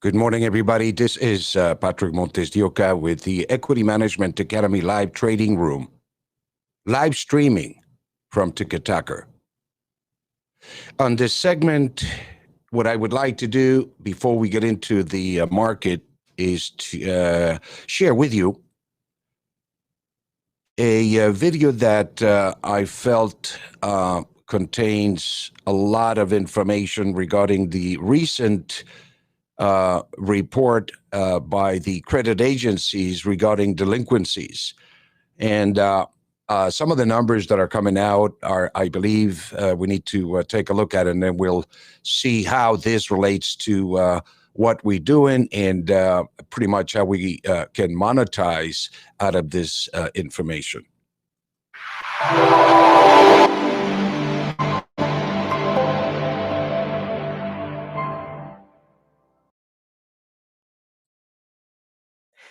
Good morning, everybody. This is Patrick MontesDeOca with the Equity Management Academy Live Trading Room, live streaming from Ticker. On this segment, what I would like to do before we get into the market is to share with you a video that I felt contains a lot of information regarding the recent report by the credit agencies regarding delinquencies. And some of the numbers that are coming out are, I believe, we need to take a look at, and then we'll see how this relates to what we're doing and pretty much how we can monetize out of this information.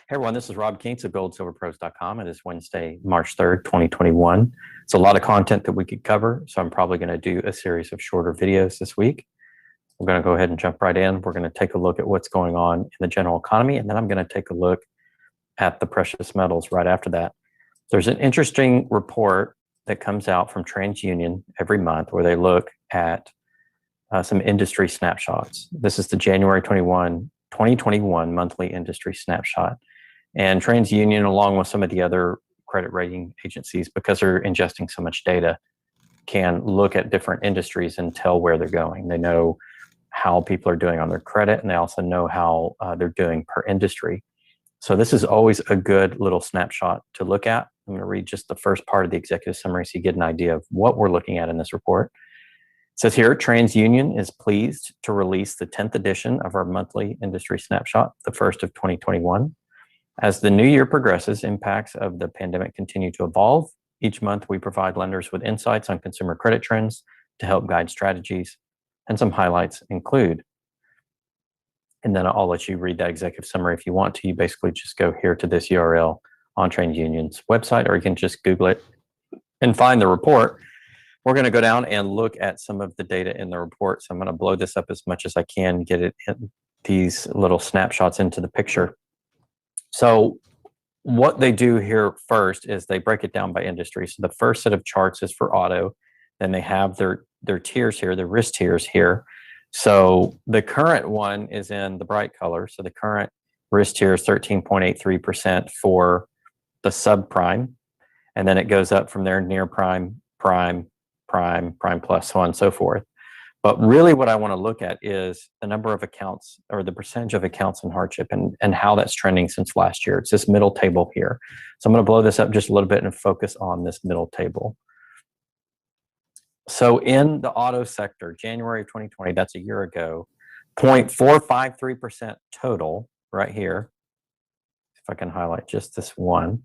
Hey everyone, this is Rob Keens of GoldSilverPros.com. It is Wednesday, March 3rd, 2021. It's a lot of content that we could cover, so I'm probably going to do a series of shorter videos this week. We're going to go ahead and jump right in. We're going to take a look at what's going on in the general economy, and then I'm going to take a look at the precious metals right after that. There's an interesting report that comes out from TransUnion every month where they look at some industry snapshots. This is the January 2021 monthly industry snapshot. And TransUnion, along with some of the other credit rating agencies, because they're ingesting so much data, can look at different industries and tell where they're going. They know how people are doing on their credit, and they also know how they're doing per industry. So this is always a good little snapshot to look at. I'm going to read just the first part of the executive summary so you get an idea of what we're looking at in this report. It says here, TransUnion is pleased to release the 10th edition of our monthly industry snapshot, the first of 2021. As the new year progresses, impacts of the pandemic continue to evolve. Each month, we provide lenders with insights on consumer credit trends to help guide strategies, and some highlights include. And then I'll let you read that executive summary if you want to. You basically just go here to this URL on TransUnion's website, or you can just Google it and find the report. We're going to go down and look at some of the data in the report. So I'm going to blow this up as much as I can, get it in these little snapshots into the picture. So what they do here first is they break it down by industry. So the first set of charts is for auto. Then they have their tiers here, their risk tiers here. So the current one is in the bright color. So the current risk tier is 13.83% for the subprime. And then it goes up from there, near prime, prime plus, so on and so forth. But really what I want to look at is the number of accounts, or the percentage of accounts in hardship, and how that's trending since last year. It's this middle table here. So I'm going to blow this up just a little bit and focus on this middle table. So in the auto sector, January of 2020, that's a year ago, 0.453% total right here. If I can highlight just this one.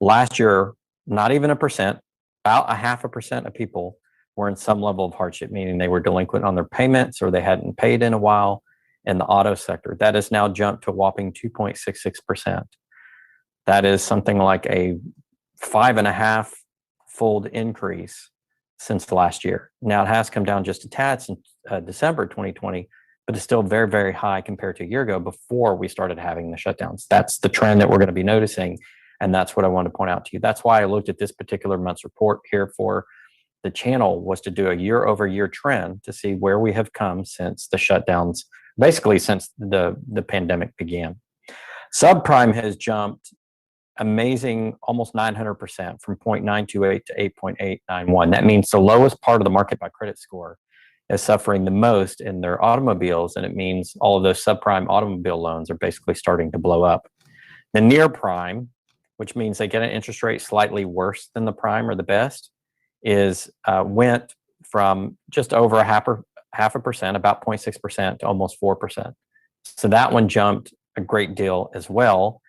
Last year, not even a percent, about 0.5% of people were in some level of hardship, meaning they were delinquent on their payments or they hadn't paid in a while in the auto sector. That has now jumped to a whopping 2.66%. That is something like a 5.5-fold increase since last year. Now it has come down just a tad since December 2020, but it's still very, very high compared to a year ago before we started having the shutdowns. That's the trend that we're going to be noticing, and that's what I wanted to point out to you. That's why I looked at this particular month's report here for the channel, was to do a year-over-year trend to see where we have come since the shutdowns, basically since the pandemic began. Subprime has jumped amazing, almost 900%, from 0.928 to 8.891. That means the lowest part of the market by credit score is suffering the most in their automobiles, and it means all of those subprime automobile loans are basically starting to blow up. The near prime, which means they get an interest rate slightly worse than the prime or the best, is went from just over half a percent, about 0.6%, to almost 4%. So that one jumped a great deal as well.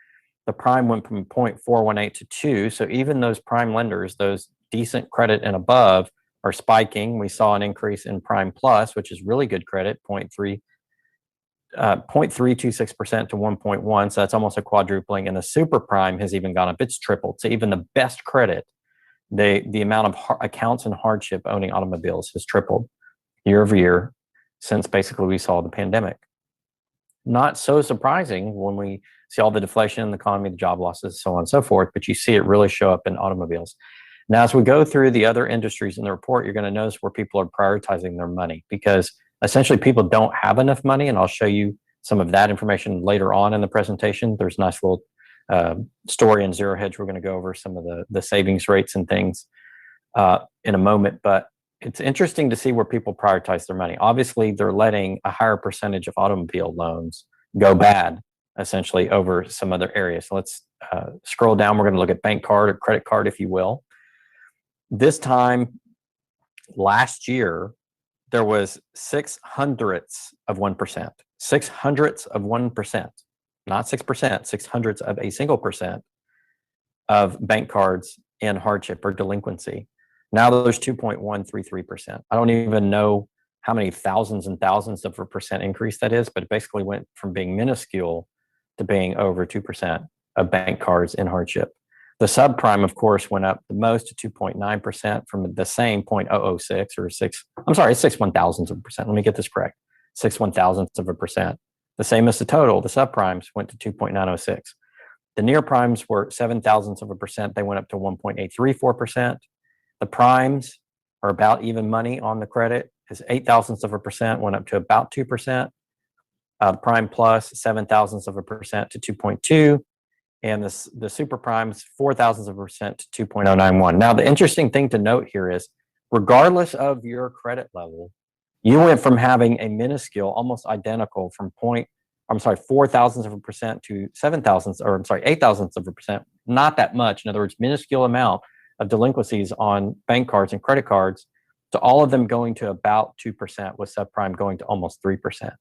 The prime went from 0.418 to 2. So even those prime lenders, those decent credit and above, are spiking. We saw an increase in prime plus, which is really good credit, 0.326% to 1.1. So that's almost a quadrupling. And the super prime has even gone up. It's tripled. So even the best credit, the amount of accounts in hardship owning automobiles has tripled year over year since basically we saw the pandemic. not so surprising when we see all the deflation in the economy, the job losses, so on and so forth, but you see it really show up in automobiles. Now, as we go through the other industries in the report, you're going to notice where people are prioritizing their money, because essentially people don't have enough money, and I'll show you some of that information later on in the presentation. There's a nice little story in Zero Hedge. We're going to go over some of the savings rates and things in a moment, but it's interesting to see where people prioritize their money. Obviously, they're letting a higher percentage of automobile loans go bad, essentially, over some other areas. So let's scroll down. We're going to look at bank card or credit card, if you will. This time last year, there was 6/100ths of 1%. 6/100ths of 1%, not 6%, 6/100ths of a single percent of bank cards in hardship or delinquency. Now there's 2.133%. I don't even know how many thousands and thousands of a percent increase that is, but it basically went from being minuscule to being over 2% of bank cards in hardship. The subprime, of course, went up the most to 2.9% from the same 0.006 or 6/1000ths of a percent. Let me get this correct. 6/1000ths of a percent. The same as the total. The subprimes went to 2.906. The near primes were 7/1000ths of a percent. They went up to 1.834%. The primes are about even money on the credit, is 0.0800ths of a percent, went up to about 2%. Prime plus 0.0700ths of a percent to 2.2. And the super primes, 0.0400ths of a percent to 2.091. Now, the interesting thing to note here is, regardless of your credit level, you went from having a minuscule, almost identical, from 0.0400ths of a percent to 0.0800ths of a percent. Not that much. In other words, minuscule amount of delinquencies on bank cards and credit cards, to all of them going to about 2%, with subprime going to almost 3%.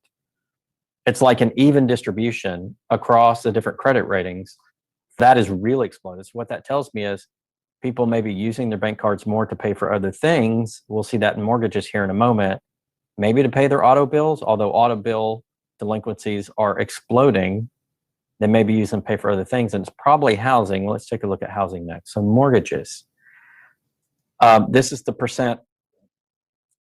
It's like an even distribution across the different credit ratings. That is really exploded. So what that tells me is people may be using their bank cards more to pay for other things. We'll see that in mortgages here in a moment. Maybe to pay their auto bills, although auto bill delinquencies are exploding. They may be using them to pay for other things, and it's probably housing. Let's take a look at housing next. So mortgages. This is the percent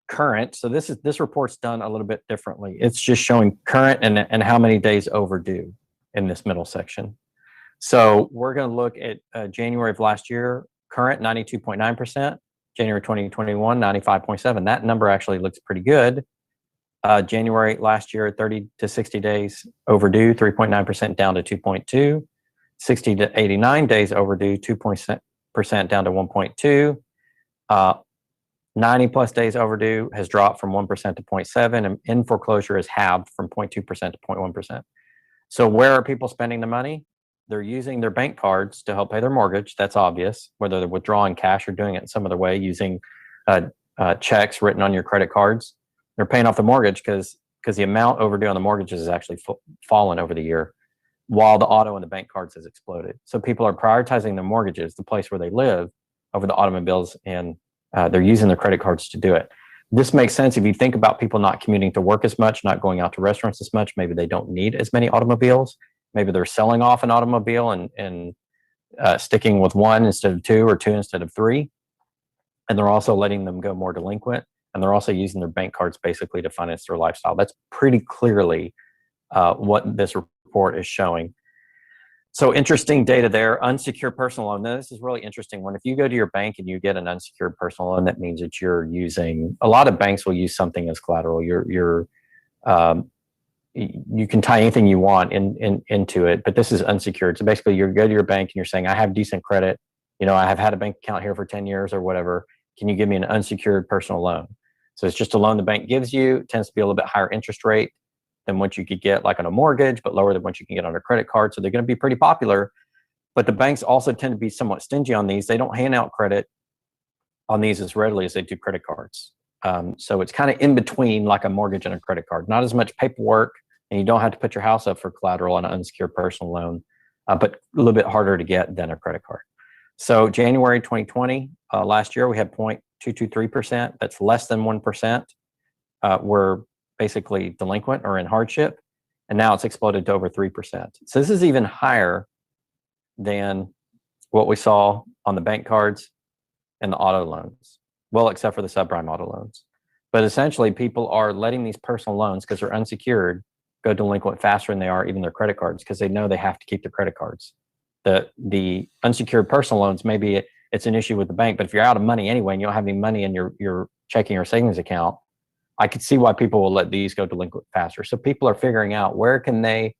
current. So this report's done a little bit differently. It's just showing current and how many days overdue in this middle section. So we're going to look at January of last year, current 92.9%, January 2021, 95.7%. That number actually looks pretty good. January last year, 30 to 60 days overdue, 3.9% down to 2.2. 60 to 89 days overdue, 2% down to 1.2. 90 plus days overdue has dropped from 1% to 0.7, and in foreclosure is halved from 0.2% to 0.1%. So where are people spending the money? They're using their bank cards to help pay their mortgage. That's obvious, whether they're withdrawing cash or doing it in some other way using checks written on your credit cards. They're paying off the mortgage because the amount overdue on the mortgages has actually fallen over the year, while the auto and the bank cards has exploded. So people are prioritizing their mortgages, the place where they live, over the automobiles, and they're using their credit cards to do it. This makes sense if you think about people not commuting to work as much, not going out to restaurants as much. Maybe they don't need as many automobiles. Maybe they're selling off an automobile and sticking with one instead of two, or two instead of three. And they're also letting them go more delinquent. And they're also using their bank cards basically to finance their lifestyle. That's pretty clearly what this report is showing. So interesting data there. Unsecured personal loan. Now, this is really interesting. If you go to your bank and you get an unsecured personal loan, that means that you're using, a lot of banks will use something as collateral. You can tie anything you want into it, but this is unsecured. So basically you go to your bank and you're saying, I have decent credit. I have had a bank account here for 10 years or whatever. Can you give me an unsecured personal loan? So it's just a loan the bank gives you. It tends to be a little bit higher interest rate than what you could get like on a mortgage, but lower than what you can get on a credit card. So they're going to be pretty popular. But the banks also tend to be somewhat stingy on these. They don't hand out credit on these as readily as they do credit cards. So it's kind of in between, like a mortgage and a credit card. Not as much paperwork, and you don't have to put your house up for collateral on an unsecured personal loan, but a little bit harder to get than a credit card. So January 2020, last year, we had 0.223%. That's less than 1%. Were basically delinquent or in hardship. And now it's exploded to over 3%. So this is even higher than what we saw on the bank cards and the auto loans. Well, except for the subprime auto loans. But essentially, people are letting these personal loans, because they're unsecured, go delinquent faster than they are even their credit cards, because they know they have to keep their credit cards. The unsecured personal loans, maybe it's an issue with the bank, but if you're out of money anyway and you don't have any money in your checking or savings account, I could see why people will let these go delinquent faster. So people are figuring out where can they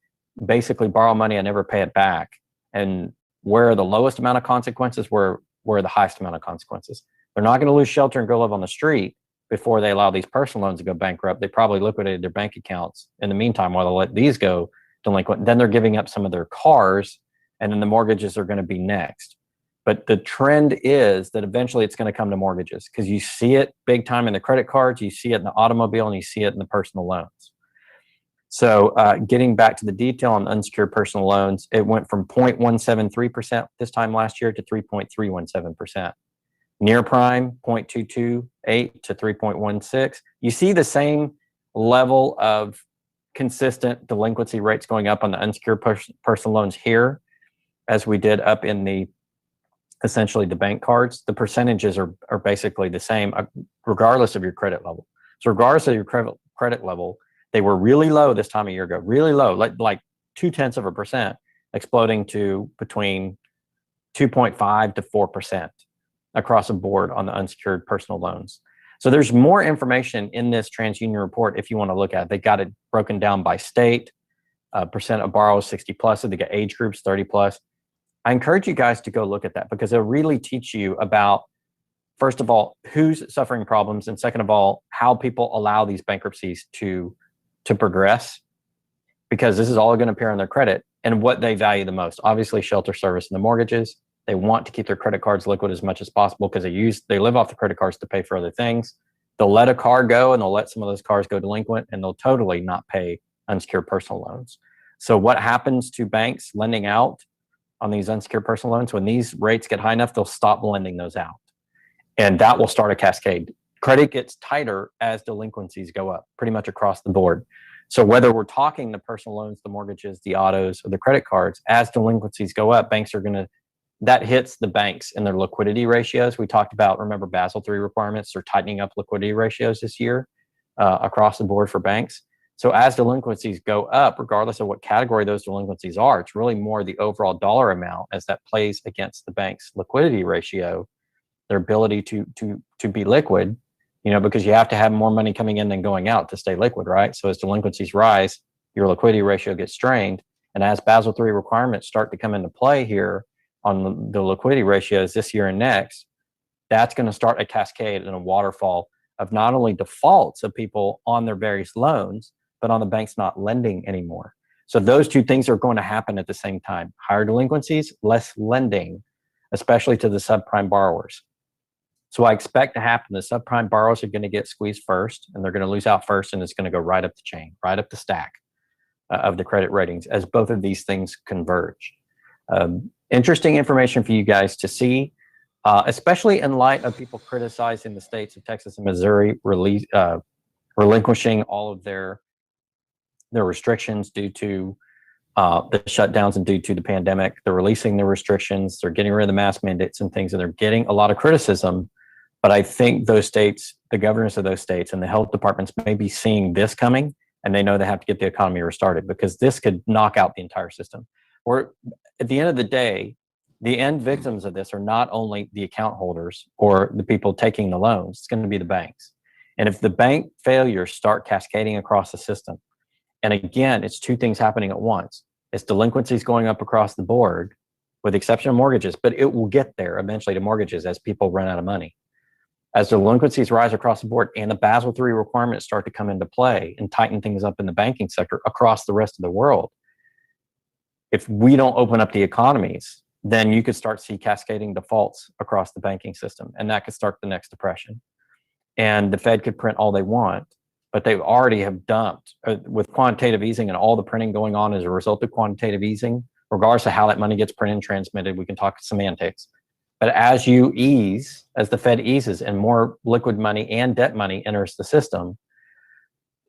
basically borrow money and never pay it back, and where are the lowest amount of consequences, where are the highest amount of consequences. They're not going to lose shelter and go live on the street before they allow these personal loans to go bankrupt. They probably liquidated their bank accounts in the meantime while they let these go delinquent. Then they're giving up some of their cars, and then the mortgages are going to be next. But the trend is that eventually it's going to come to mortgages, because you see it big time in the credit cards, you see it in the automobile, and you see it in the personal loans. So getting back to the detail on unsecured personal loans, it went from 0.173% this time last year to 3.317%. Near prime, 0.228 to 3.16. You see the same level of consistent delinquency rates going up on the unsecured personal loans here as we did up in the essentially the bank cards. The percentages are basically the same regardless of your credit level. So regardless of your credit level, they were really low this time a year ago, really low, like 0.2%, exploding to between 2.5 to 4% across the board on the unsecured personal loans. So there's more information in this TransUnion report if you want to look at it. They got it broken down by state, percent of borrowers 60 plus, so they got age groups 30 plus. I encourage you guys to go look at that, because it'll really teach you about, first of all, who's suffering problems, and second of all, how people allow these bankruptcies to progress, because this is all going to appear on their credit, and what they value the most. Obviously, shelter service and the mortgages. They want to keep their credit cards liquid as much as possible, because they live off the credit cards to pay for other things. They'll let a car go, and they'll let some of those cars go delinquent, and they'll totally not pay unsecured personal loans. So what happens to banks lending out on these unsecured personal loans? When these rates get high enough, they'll stop lending those out, and that will start a cascade. Credit gets tighter as delinquencies go up, pretty much across the board. So whether we're talking the personal loans, the mortgages, the autos, or the credit cards, as delinquencies go up, banks are going to, that hits the banks in their liquidity ratios. We talked about, remember, Basel III requirements are tightening up liquidity ratios this year across the board for banks. So as delinquencies go up, regardless of what category those delinquencies are, it's really more the overall dollar amount as that plays against the bank's liquidity ratio, their ability to be liquid, because you have to have more money coming in than going out to stay liquid, right? So as delinquencies rise, your liquidity ratio gets strained. And as Basel III requirements start to come into play here on the liquidity ratios this year and next, that's going to start a cascade and a waterfall of not only defaults of people on their various loans, but on the banks not lending anymore. So those two things are going to happen at the same time. Higher delinquencies, less lending, especially to the subprime borrowers. So I expect to happen, the subprime borrowers are going to get squeezed first, and they're going to lose out first, and it's going to go right up the chain, right up the stack of the credit ratings as both of these things converge. Interesting information for you guys to see, especially in light of people criticizing the states of Texas and Missouri relinquishing all of their restrictions due to the shutdowns and due to the pandemic. They're releasing the restrictions, they're getting rid of the mask mandates and things, and they're getting a lot of criticism. But I think those states, the governors of those states and the health departments may be seeing this coming, and they know they have to get the economy restarted, because this could knock out the entire system. Or at the end of the day, the end victims of this are not only the account holders or the people taking the loans, it's going to be the banks. And if the bank failures start cascading across the system, and again, it's two things happening at once. It's delinquencies going up across the board, with the exception of mortgages, but it will get there eventually to mortgages as people run out of money. As delinquencies rise across the board and the Basel III requirements start to come into play and tighten things up in the banking sector across the rest of the world, if we don't open up the economies, then you could start to see cascading defaults across the banking system, and that could start the next depression. And the Fed could print all they want, but they already have dumped with quantitative easing and all the printing going on as a result of quantitative easing, regardless of how that money gets printed and transmitted. We can talk semantics. But as you ease, as the Fed eases and more liquid money and debt money enters the system,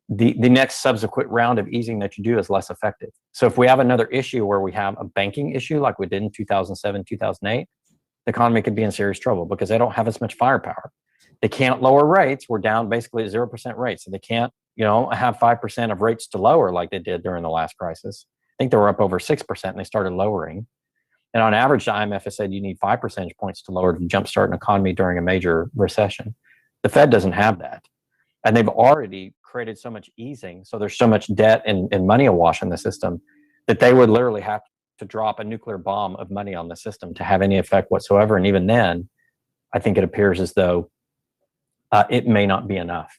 the next subsequent round of easing that you do is less effective. So if we have another issue where we have a banking issue like we did in 2007, 2008, the economy could be in serious trouble because they don't have as much firepower. They can't lower rates. We're down basically at 0% rates. So they can't have 5% of rates to lower like they did during the last crisis. I think they were up over 6% and they started lowering. And on average, the IMF has said you need 5 percentage points to lower to jumpstart an economy during a major recession. The Fed doesn't have that. And they've already created so much easing. So there's so much debt and money awash in the system that they would literally have to drop a nuclear bomb of money on the system to have any effect whatsoever. And even then, I think it appears as though it may not be enough.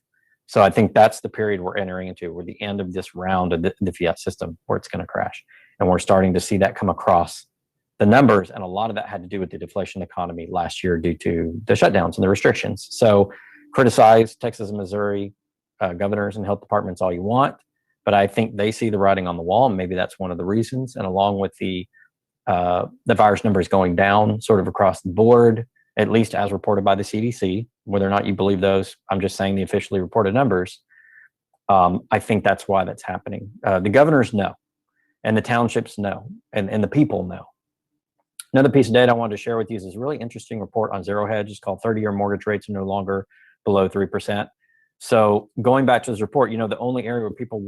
So I think that's the period we're entering into. We're the end of this round of the fiat system where it's going to crash. And we're starting to see that come across the numbers. And a lot of that had to do with the deflation economy last year due to the shutdowns and the restrictions. So criticize Texas and Missouri governors and health departments all you want, but I think they see the writing on the wall, and maybe that's one of the reasons. And along with the virus numbers going down sort of across the board, at least as reported by the CDC, whether or not you believe those, I'm just saying the officially reported numbers. I think that's why that's happening. The governors know, and the townships know, and the people know. Another piece of data I wanted to share with you is this really interesting report on Zero Hedge. It's called 30-year mortgage rates are no longer below 3%. So going back to this report, the only area where people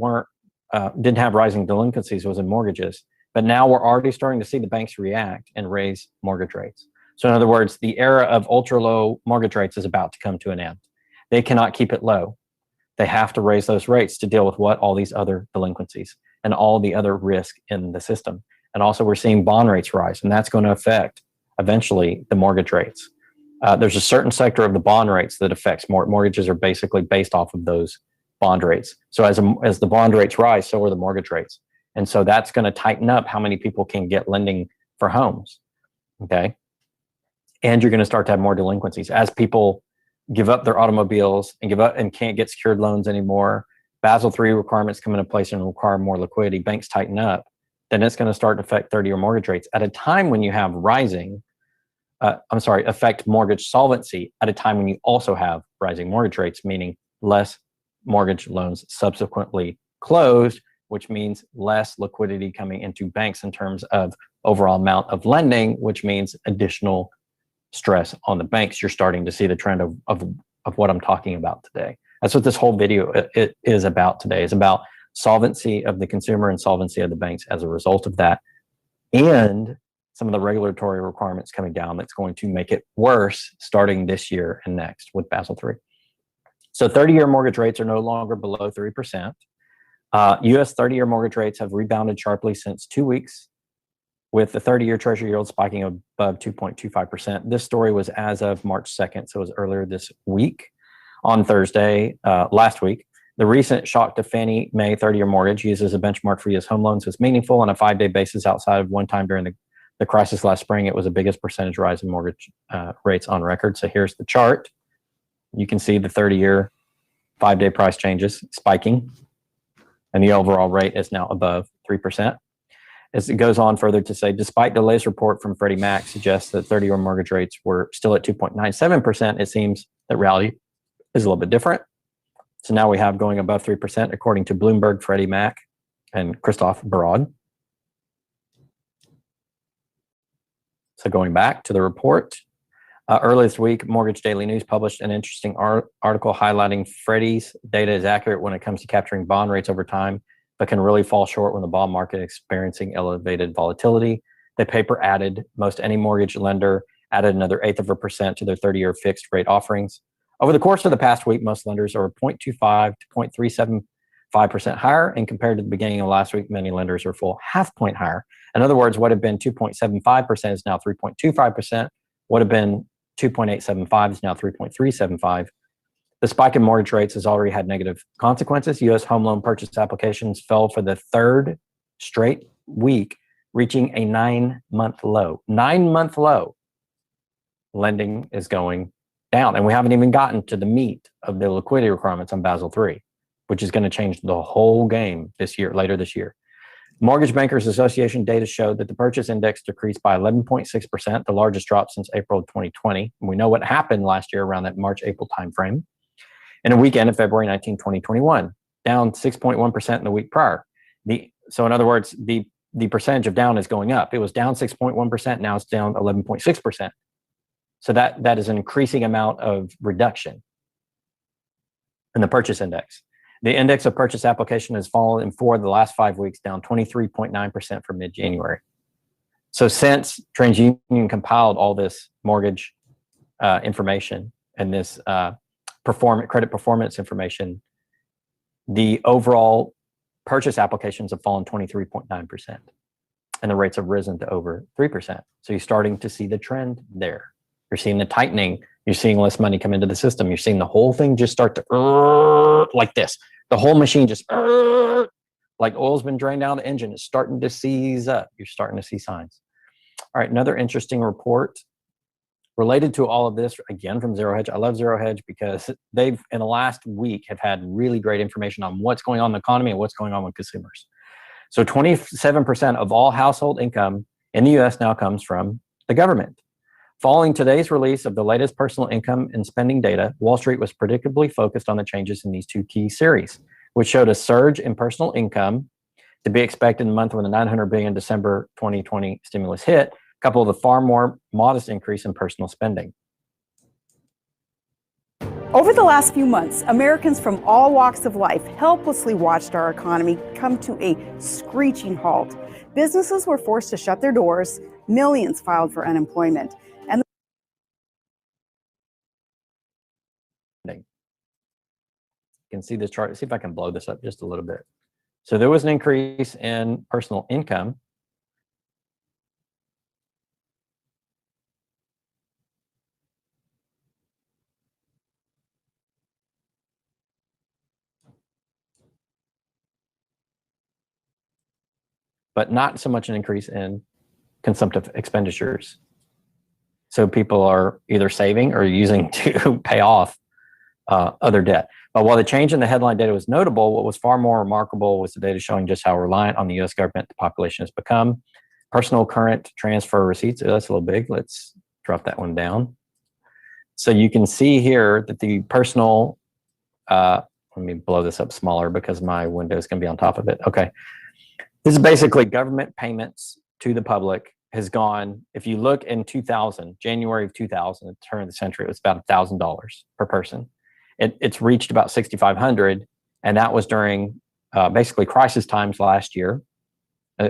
didn't have rising delinquencies was in mortgages. But now we're already starting to see the banks react and raise mortgage rates. So in other words, the era of ultra low mortgage rates is about to come to an end. They cannot keep it low. They have to raise those rates to deal with all these other delinquencies and all the other risk in the system. And also we're seeing bond rates rise, and that's going to affect eventually the mortgage rates. There's a certain sector of the bond rates that affects mortgages are basically based off of those bond rates. So as the bond rates rise, so are the mortgage rates. And so that's going to tighten up how many people can get lending for homes. Okay. And you're going to start to have more delinquencies as people give up their automobiles and give up and can't get secured loans anymore. Basel III requirements come into place and require more liquidity. Banks tighten up. Then it's going to start to affect 30-year mortgage rates at a time when you have affect mortgage solvency at a time when you also have rising mortgage rates, meaning less mortgage loans subsequently closed, which means less liquidity coming into banks in terms of overall amount of lending, which means additional stress on the banks. You're starting to see the trend of what I'm talking about today. That's what this whole video is about today. It's about solvency of the consumer and solvency of the banks as a result of that, and some of the regulatory requirements coming down that's going to make it worse starting this year and next with Basel III. So 30-year mortgage rates are no longer below 3%. U.S. 30-year mortgage rates have rebounded sharply since 2 weeks, with the 30-year Treasury yield spiking above 2.25%. This story was as of March 2nd, so it was earlier this week. On Thursday, last week, the recent shock to Fannie Mae 30-year mortgage used as a benchmark for U.S. home loans was meaningful on a 5-day basis outside of one time during the crisis last spring. It was the biggest percentage rise in mortgage rates on record. So here's the chart. You can see the 30-year 5-day price changes spiking, and the overall rate is now above 3%. As it goes on further to say, despite the latest report from Freddie Mac suggests that 30-year mortgage rates were still at 2.97%, it seems that reality is a little bit different. So now we have going above 3%, according to Bloomberg, Freddie Mac, and Christoph Barad. So going back to the report, earlier this week, Mortgage Daily News published an interesting article highlighting Freddie's data is accurate when it comes to capturing bond rates over time, but can really fall short when the bond market is experiencing elevated volatility. The paper added most any mortgage lender added another 1/8% to their 30-year fixed rate offerings. Over the course of the past week, most lenders are 0.25 to 0.375% higher, and compared to the beginning of last week, many lenders are a full half point higher. In other words, what had been 2.75% is now 3.25%. What had been 2.875 is now 3.375. The spike in mortgage rates has already had negative consequences. U.S. home loan purchase applications fell for the third straight week, reaching a 9-month low. 9-month low. Lending is going down, and we haven't even gotten to the meat of the liquidity requirements on Basel III, which is going to change the whole game later this year. Mortgage Bankers Association data showed that the purchase index decreased by 11.6%, the largest drop since April of 2020. And we know what happened last year around that March-April timeframe. In a weekend of February 19, 2021, down 6.1% in the week prior. So in other words, the percentage of down is going up. It was down 6.1%, now it's down 11.6%. So that is an increasing amount of reduction in the purchase index. The index of purchase application has fallen in 4 of the last 5 weeks, down 23.9% from mid-January. So since TransUnion compiled all this mortgage information and this credit performance information, the overall purchase applications have fallen 23.9%, and the rates have risen to over 3%. So you're starting to see the trend there. You're seeing the tightening. You're seeing less money come into the system. You're seeing the whole thing just start to like this. The whole machine just like oil's been drained down the engine. It's starting to seize up. You're starting to see signs. All right, another interesting report related to all of this, again, from Zero Hedge. I love Zero Hedge because they've, in the last week, have had really great information on what's going on in the economy and what's going on with consumers. So 27% of all household income in the U.S. now comes from the government. Following today's release of the latest personal income and spending data, Wall Street was predictably focused on the changes in these two key series, which showed a surge in personal income to be expected in the month when the $900 billion December 2020 stimulus hit, coupled with a far more modest increase in personal spending. Over the last few months, Americans from all walks of life helplessly watched our economy come to a screeching halt. Businesses were forced to shut their doors, millions filed for unemployment, and you can see this chart. See if I can blow this up just a little bit. So there was an increase in personal income. But not so much an increase in consumptive expenditures. So people are either saving or using to pay off other debt. But while the change in the headline data was notable, what was far more remarkable was the data showing just how reliant on the U.S. government the population has become. Personal current transfer receipts, that's a little big. Let's drop that one down. So you can see here that the personal, let me blow this up smaller because my window is going to be on top of it. Okay. This is basically government payments to the public has gone, if you look in 2000, January of 2000, at the turn of the century, it was about $1,000 per person. It's reached about $6,500, and that was during basically crisis times last year.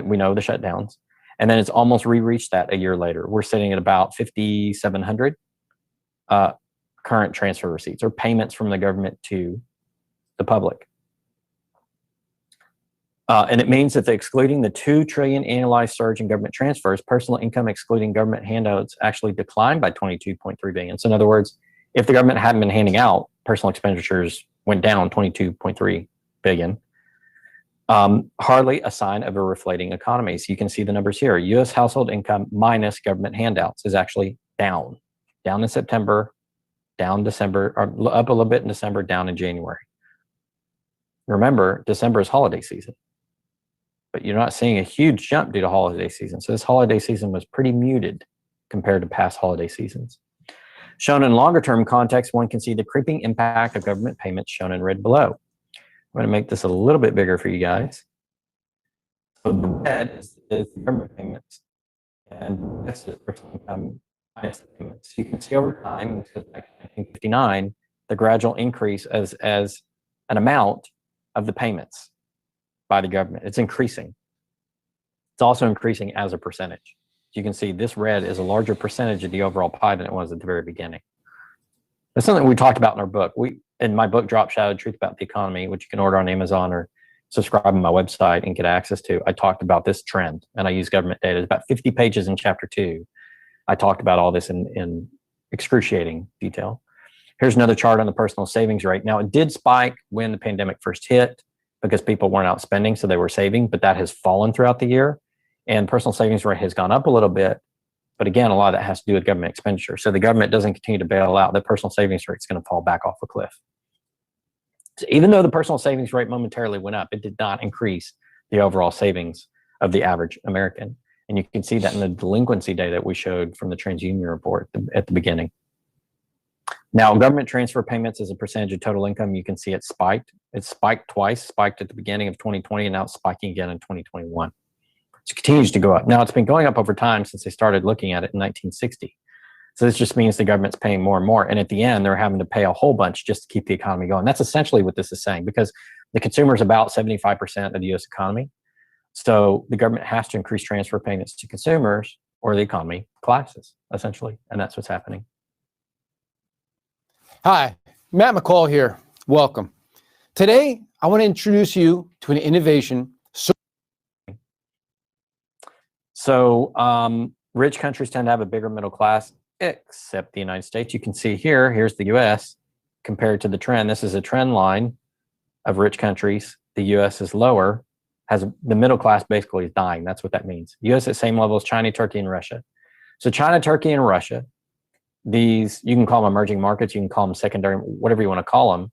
We know the shutdowns. And then it's almost re-reached that a year later. We're sitting at about 5,700 current transfer receipts or payments from the government to the public. And it means that excluding the $2 trillion annualized surge in government transfers, personal income excluding government handouts actually declined by $22.3 billion. So in other words, if the government hadn't been handing out, personal expenditures went down $22.3 billion. Hardly a sign of a reflating economy. So you can see the numbers here. U.S. household income minus government handouts is actually down. Down in September, down December, or up a little bit in December, down in January. Remember, December is holiday season. But you're not seeing a huge jump due to holiday season. So this holiday season was pretty muted compared to past holiday seasons. Shown in longer term context, one can see the creeping impact of government payments shown in red below. I'm going to make this a little bit bigger for you guys. So the red is government payments, and this is personal income minus the payments. You can see over time, this goes back to 1959, the gradual increase as an amount of the payments by the government. It's increasing. It's also increasing as a percentage. You can see this red is a larger percentage of the overall pie than it was at the very beginning. That's something we talked about in our book. In my book, Drop Shadow Truth About the Economy, which you can order on Amazon or subscribe on my website and get access to, I talked about this trend, and I use government data. It's about 50 pages in chapter 2. I talked about all this in excruciating detail. Here's another chart on the personal savings rate. Now, it did spike when the pandemic first hit because people weren't out spending, so they were saving, but that has fallen throughout the year. And personal savings rate has gone up a little bit. But again, a lot of that has to do with government expenditure. So the government doesn't continue to bail out, the personal savings rate is going to fall back off a cliff. So even though the personal savings rate momentarily went up, it did not increase the overall savings of the average American. And you can see that in the delinquency data we showed from the TransUnion report at the beginning. Now, government transfer payments as a percentage of total income, you can see it spiked. It spiked twice, spiked at the beginning of 2020, and now it's spiking again in 2021. So it continues to go up. Now, it's been going up over time since they started looking at it in 1960. So this just means the government's paying more and more. And at the end, they're having to pay a whole bunch just to keep the economy going. That's essentially what this is saying, because the consumer is about 75% of the U.S. economy. So the government has to increase transfer payments to consumers or the economy collapses, essentially. And that's what's happening. Hi, Matt McCall here. Welcome. Today, I want to introduce you to an innovation. So rich countries tend to have a bigger middle class, except the United States. You can see here, here's the US compared to the trend. This is a trend line of rich countries. The US is lower, has the middle class basically is dying. That's what that means. US at same level as China, Turkey, and Russia. So China, Turkey, and Russia, these, you can call them emerging markets, you can call them secondary, whatever you want to call them.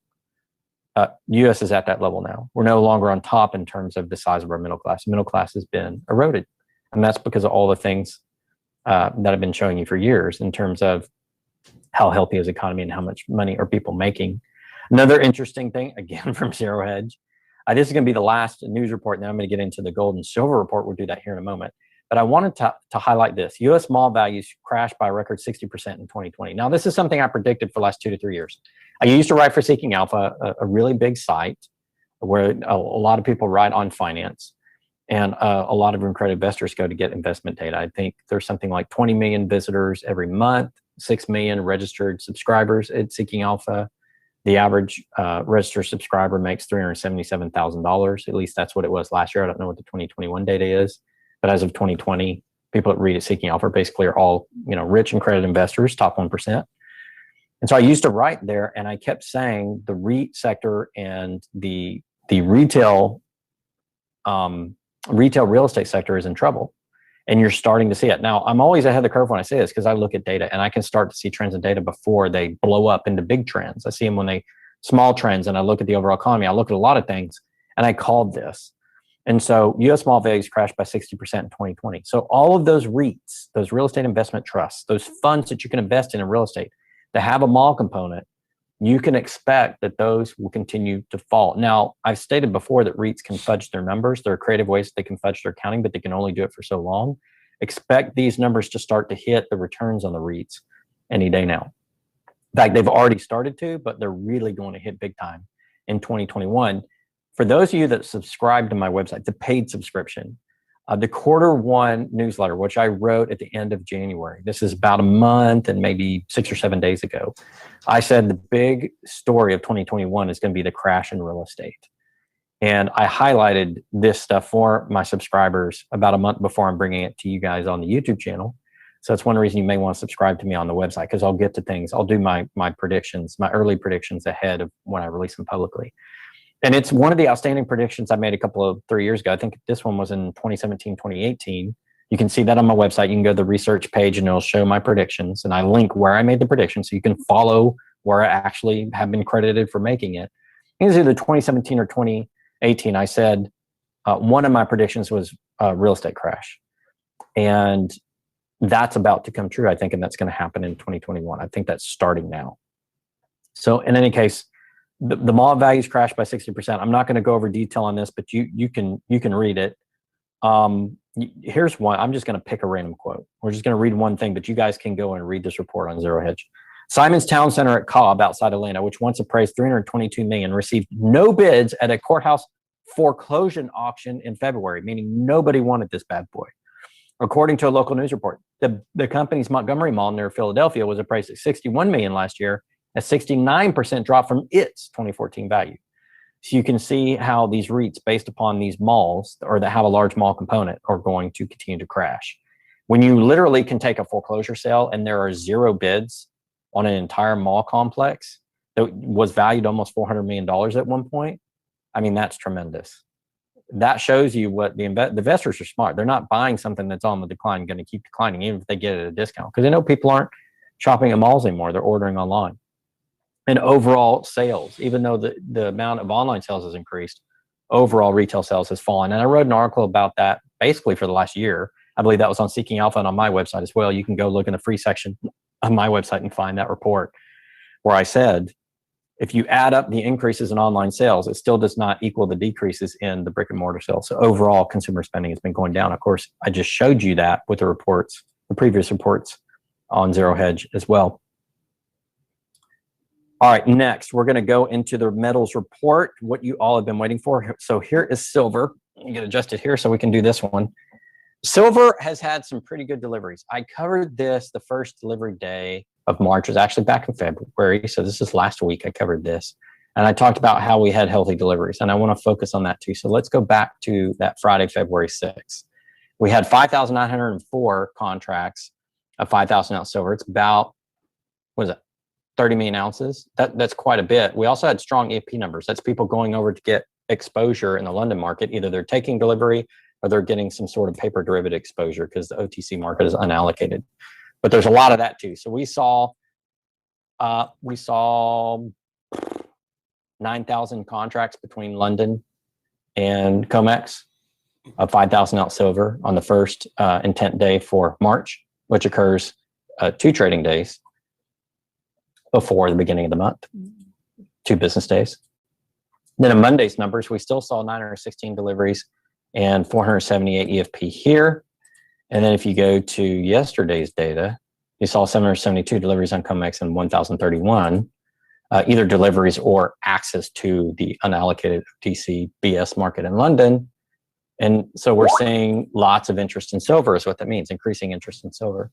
US is at that level now. We're no longer on top in terms of the size of our middle class. Middle class has been eroded. And that's because of all the things that I've been showing you for years in terms of how healthy is the economy and how much money are people making. Another interesting thing, again, from Zero Hedge, this is going to be the last news report. Now I'm going to get into the gold and silver report. We'll do that here in a moment. But I wanted to highlight this. U.S. mall values crashed by a record 60% in 2020. Now, this is something I predicted for the last 2 to 3 years. I used to write for Seeking Alpha, a really big site where a lot of people write on finance. And a lot of accredited investors go to get investment data. I think there's something like 20 million visitors every month, 6 million registered subscribers at Seeking Alpha. The average registered subscriber makes $377,000. At least that's what it was last year. I don't know what the 2021 data is. But as of 2020, people that read at Seeking Alpha basically are all, rich and accredited investors, top 1%. And so I used to write there, and I kept saying the REIT sector and the retail real estate sector is in trouble, and you're starting to see it. Now, I'm always ahead of the curve when I say this because I look at data and I can start to see trends in data before they blow up into big trends. I see them when they small trends, and I look at the overall economy. I look at a lot of things, and I called this. And so U.S. mall values crashed by 60% in 2020. So all of those REITs, those real estate investment trusts, those funds that you can invest in real estate that have a mall component, you can expect that those will continue to fall. Now, I've stated before that REITs can fudge their numbers. There are creative ways that they can fudge their accounting, but they can only do it for so long. Expect these numbers to start to hit the returns on the REITs any day now. In fact, they've already started to, but they're really going to hit big time in 2021. For those of you that subscribe to my website, the paid subscription, the Q1 newsletter, which I wrote at the end of January, this is about a month and maybe 6 or 7 days ago, I said the big story of 2021 is going to be the crash in real estate. And I highlighted this stuff for my subscribers about a month before I'm bringing it to you guys on the YouTube channel. So that's one reason you may want to subscribe to me on the website, because I'll get to things. I'll do my predictions, my early predictions ahead of when I release them publicly. And it's one of the outstanding predictions I made a couple of 3 years ago. I think this one was in 2017, 2018. You can see that on my website. You can go to the research page and it'll show my predictions. And I link where I made the prediction so you can follow where I actually have been credited for making it. It was either 2017 or 2018. I said one of my predictions was real estate crash. And that's about to come true, I think, and that's going to happen in 2021. I think that's starting now. So in any case, the mall values crashed by 60%. I'm not going to go over detail on this, but you can read it. Here's one. I'm just going to pick a random quote. We're just going to read one thing, but you guys can go and read this report on Zero Hedge. Simon's Town Center at Cobb outside Atlanta, which once appraised $322 million, received no bids at a courthouse foreclosure auction in February, meaning nobody wanted this bad boy. According to a local news report, the company's Montgomery Mall near Philadelphia was appraised at $61 million last year, a 69% drop from its 2014 value. So you can see how these REITs, based upon these malls or that have a large mall component, are going to continue to crash. When you literally can take a foreclosure sale and there are 0 bids on an entire mall complex that was valued almost $400 million at one point, I mean, that's tremendous. That shows you what the investors are smart. They're not buying something that's on the decline, going to keep declining, even if they get it at a discount, because they know people aren't shopping at malls anymore. They're ordering online. And overall sales, even though the amount of online sales has increased, overall retail sales has fallen. And I wrote an article about that basically for the last year. I believe that was on Seeking Alpha and on my website as well. You can go look in the free section of my website and find that report where I said, if you add up the increases in online sales, it still does not equal the decreases in the brick and mortar sales. So overall consumer spending has been going down. Of course, I just showed you that with the reports, the previous reports on zero hedge as well. All right, next we're going to go into the metals report, what you all have been waiting for. So here is silver. Let me get adjusted here so we can do this one. Silver has had some pretty good deliveries. I covered this the first delivery day of March. It was actually back in February. So this is last week. I covered this. And I talked about how we had healthy deliveries. And I want to focus on that too. So let's go back to that Friday, February 6th. We had 5,904 contracts of 5,000 ounce silver. It's about, what is it, 30 million ounces? That's quite a bit. We also had strong EP numbers. That's people going over to get exposure in the London market. Either they're taking delivery or they're getting some sort of paper derivative exposure because the OTC market is unallocated. But there's a lot of that too. So we saw 9,000 contracts between London and COMEX of 5,000 ounce silver on the first intent day for March, which occurs 2 trading days before the beginning of the month, 2 business days. Then in Monday's numbers, we still saw 916 deliveries and 478 EFP here. And then if you go to yesterday's data, you saw 772 deliveries on COMEX and 1,031, either deliveries or access to the unallocated OTC BS market in London. And so we're seeing lots of interest in silver is what that means, increasing interest in silver.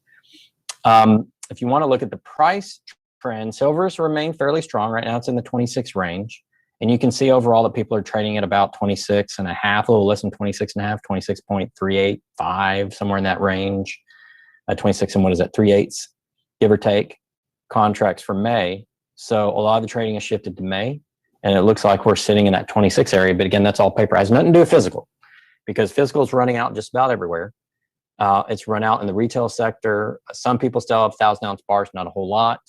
If you want to look at the price trend, silver's remained fairly strong. Right now it's in the 26 range. And you can see overall that people are trading at about 26 and a half, a little less than 26 and a half, 26.385, somewhere in that range. 26 and what is that, 3/8, give or take, contracts for May. So a lot of the trading has shifted to May. And it looks like we're sitting in that 26 area. But again, that's all paper. It has nothing to do with physical because physical is running out just about everywhere. It's run out in the retail sector. Some people still have 1,000 ounce bars, not a whole lot.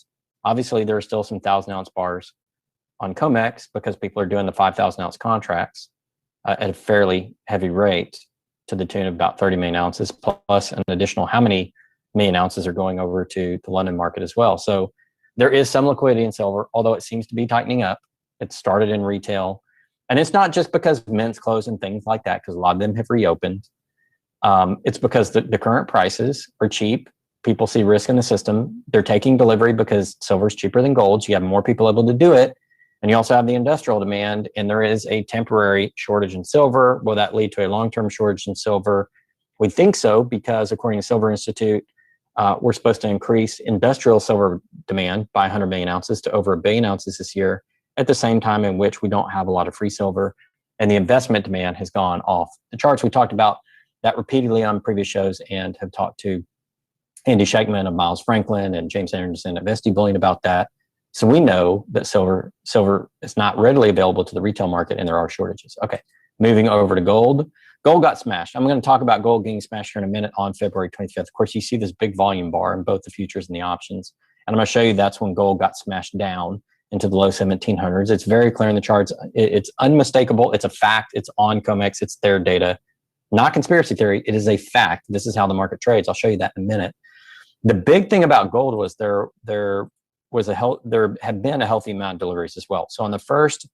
Obviously, there are still some 1,000 ounce bars on COMEX because people are doing the 5,000 ounce contracts at a fairly heavy rate to the tune of about 30 million ounces plus an additional how many million ounces are going over to the London market as well. So there is some liquidity in silver, although it seems to be tightening up. It started in retail. And it's not just because mints closed and things like that, because a lot of them have reopened. It's because the current prices are cheap. People see risk in the system. They're taking delivery because silver is cheaper than gold. So you have more people able to do it. And you also have the industrial demand, and there is a temporary shortage in silver. Will that lead to a long-term shortage in silver? We think so because according to Silver Institute, we're supposed to increase industrial silver demand by 100 million ounces to over 1 billion ounces this year at the same time in which we don't have a lot of free silver, and the investment demand has gone off the charts. We talked about that repeatedly on previous shows and have talked to Andy Shakeman of Miles Franklin and James Anderson of SD Bullion about that. So we know that silver is not readily available to the retail market and there are shortages. Okay, moving over to gold. Gold got smashed. I'm going to talk about gold getting smashed here in a minute on February 25th. Of course, you see this big volume bar in both the futures and the options. And I'm going to show you that's when gold got smashed down into the low 1700s. It's very clear in the charts. It's unmistakable. It's a fact. It's on COMEX. It's their data. Not conspiracy theory. It is a fact. This is how the market trades. I'll show you that in a minute. The big thing about gold was there had been a healthy amount of deliveries as well. So on the first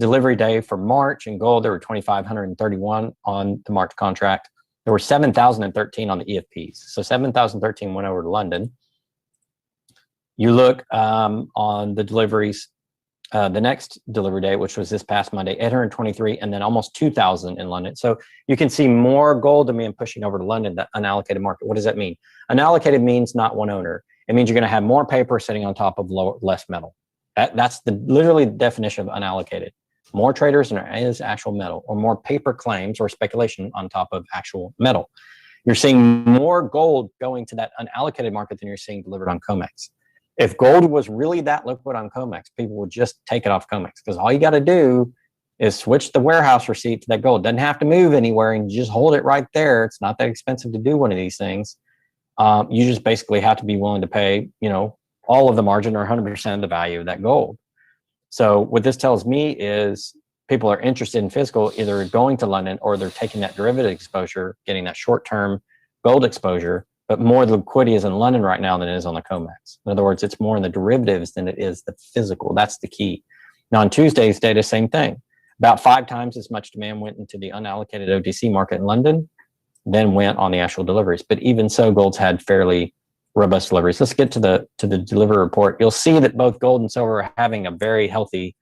delivery day for March in gold, there were 2,531 on the March contract. There were 7,013 on the EFPs. So 7,013 went over to London. You look on the deliveries, the next delivery day, which was this past Monday, 823, and then almost 2,000 in London. So you can see more gold demand pushing over to London, that unallocated market. What does that mean? Unallocated means not one owner. It means you're going to have more paper sitting on top of less metal. That's literally the definition of unallocated. More traders than there is actual metal, or more paper claims or speculation on top of actual metal. You're seeing more gold going to that unallocated market than you're seeing delivered on COMEX. If gold was really that liquid on COMEX, people would just take it off COMEX because all you got to do is switch the warehouse receipt to that gold. Doesn't have to move anywhere and you just hold it right there. It's not that expensive to do one of these things. You just basically have to be willing to pay, all of the margin or 100% of the value of that gold. So what this tells me is people are interested in physical, either going to London or they're taking that derivative exposure, getting that short-term gold exposure, but more liquidity is in London right now than it is on the COMEX. In other words, it's more in the derivatives than it is the physical. That's the key. Now on Tuesday's data, same thing. About 5 times as much demand went into the unallocated OTC market in London than went on the actual deliveries. But even so, gold's had fairly robust deliveries. Let's get to the delivery report. You'll see that both gold and silver are having a very healthy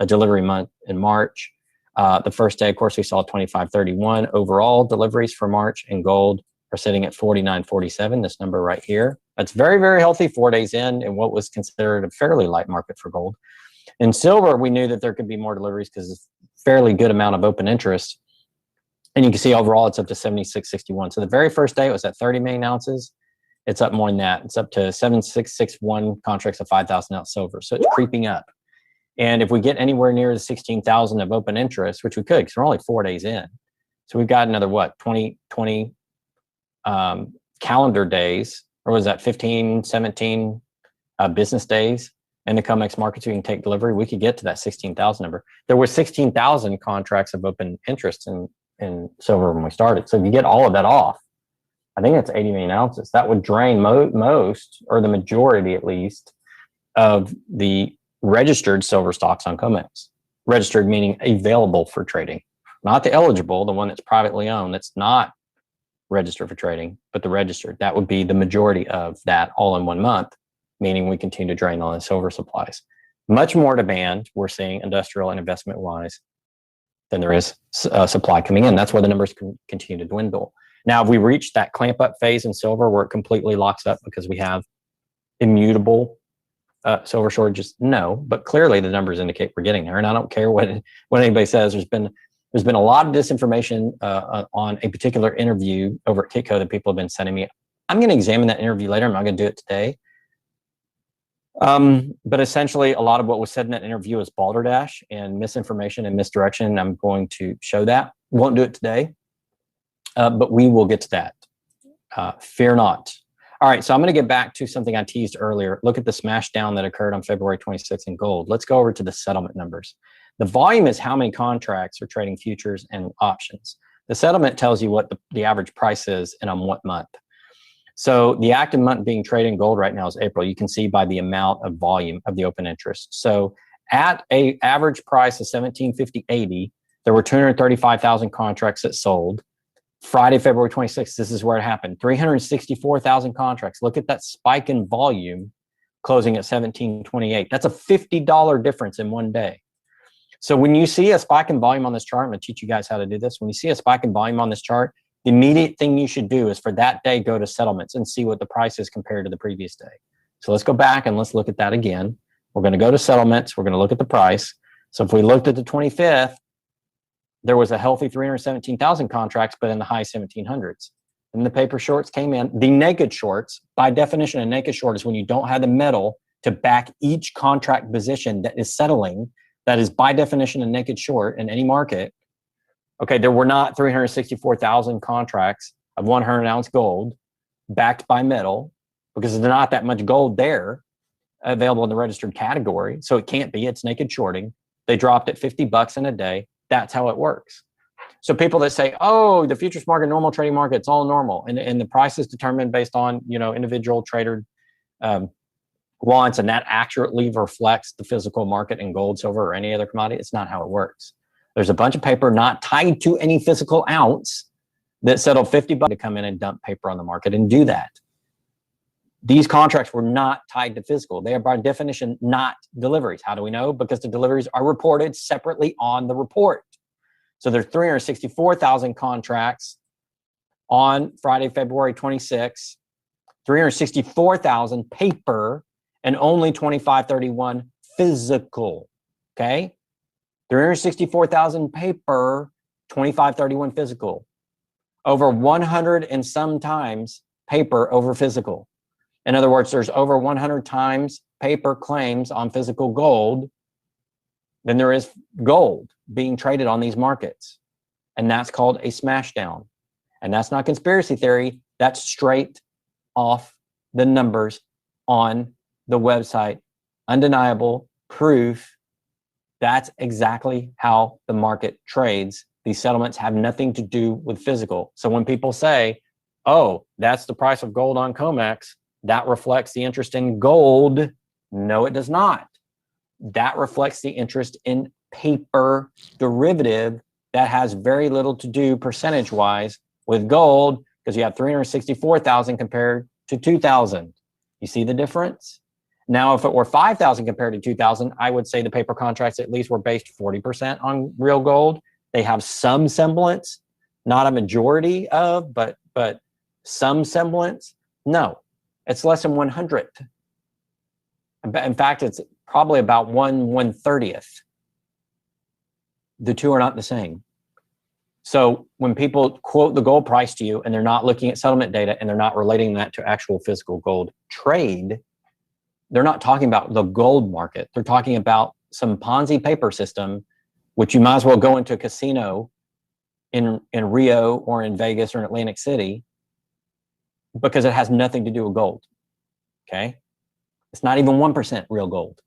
delivery month in March. The first day, of course, we saw 2531 overall deliveries for March, and gold are sitting at 4947, this number right here. That's very, very healthy 4 days in what was considered a fairly light market for gold. In silver, we knew that there could be more deliveries because it's a fairly good amount of open interest. And you can see overall it's up to 7661. So the very first day it was at 30 million ounces. It's up more than that. It's up to 7661 contracts of 5,000 ounce silver. So it's creeping up. And if we get anywhere near the 16,000 of open interest, which we could, because we're only 4 days in. So we've got another, what, 20 calendar days, or was that 15, 17 business days in the COMEX market so we can take delivery? We could get to that 16,000 number. There were 16,000 contracts of open interest in silver when we started. So if you get all of that off, I think it's 80 million ounces. That would drain most, or the majority at least, of the registered silver stocks on COMEX. Registered meaning available for trading, not the eligible, the one that's privately owned, that's not registered for trading, but the registered. That would be the majority of that all in 1 month, meaning we continue to drain on the silver supplies. Much more demand we're seeing industrial and investment wise than there is supply coming in. That's where the numbers continue to dwindle. Now, if we reach that clamp up phase in silver where it completely locks up because we have immutable silver shortages, no, but clearly the numbers indicate we're getting there. And I don't care what anybody says. There's been a lot of disinformation on a particular interview over at Kitco that people have been sending me. I'm going to examine that interview later. I'm not going to do it today. But essentially, a lot of what was said in that interview is balderdash and misinformation and misdirection. I'm going to show that. Won't do it today, but we will get to that. Fear not. All right, so I'm going to get back to something I teased earlier. Look at the smash down that occurred on February 26th in gold. Let's go over to the settlement numbers. The volume is how many contracts are trading futures and options. The settlement tells you what the average price is and on what month. So the active month being traded in gold right now is April. You can see by the amount of volume of the open interest. So at a average price of 1750.80, there were 235,000 contracts that sold. Friday, February 26th, this is where it happened. 364,000 contracts. Look at that spike in volume closing at 1728. That's a $50 difference in 1 day. So when you see a spike in volume on this chart, I'm going to teach you guys how to do this. When you see a spike in volume on this chart, the immediate thing you should do is for that day, go to settlements and see what the price is compared to the previous day. So let's go back and let's look at that again. We're going to go to settlements. We're going to look at the price. So if we looked at the 25th, there was a healthy 317,000 contracts, but in the high 1700s. And the paper shorts came in. The naked shorts, by definition, a naked short is when you don't have the metal to back each contract position that is settling. That is by definition a naked short in any market. Okay, there were not 364,000 contracts of 100 ounce gold backed by metal because there's not that much gold there available in the registered category. So it can't be, it's naked shorting. They dropped it $50 in a day. That's how it works. So people that say, oh, the futures market, normal trading market, it's all normal. And the price is determined based on, individual trader wants, and that accurately reflects the physical market in gold, silver, or any other commodity. It's not how it works. There's a bunch of paper not tied to any physical ounce that settled $50 to come in and dump paper on the market and do that. These contracts were not tied to physical. They are by definition not deliveries. How do we know? Because the deliveries are reported separately on the report. So there's 364,000 contracts on Friday, February 26, 364,000 paper, and only 2531 physical, okay? 364,000 paper, 2531 physical. Over 100 and some times paper over physical. In other words, there's over 100 times paper claims on physical gold than there is gold being traded on these markets. And that's called a smashdown. And that's not conspiracy theory. That's straight off the numbers on the website. Undeniable proof. That's exactly how the market trades. These settlements have nothing to do with physical. So when people say, oh, that's the price of gold on COMEX, that reflects the interest in gold. No, it does not. That reflects the interest in paper derivative that has very little to do percentage-wise with gold because you have 364,000 compared to 2,000. You see the difference? Now, if it were 5,000 compared to 2,000, I would say the paper contracts at least were based 40% on real gold. They have some semblance, not a majority of, but some semblance. No, it's less than 100th. In fact, it's probably about 1/130th. The two are not the same. So when people quote the gold price to you and they're not looking at settlement data and they're not relating that to actual physical gold trade, they're not talking about the gold market. They're talking about some Ponzi paper system, which you might as well go into a casino in Rio or in Vegas or in Atlantic City, because it has nothing to do with gold. Okay? It's not even 1% real gold.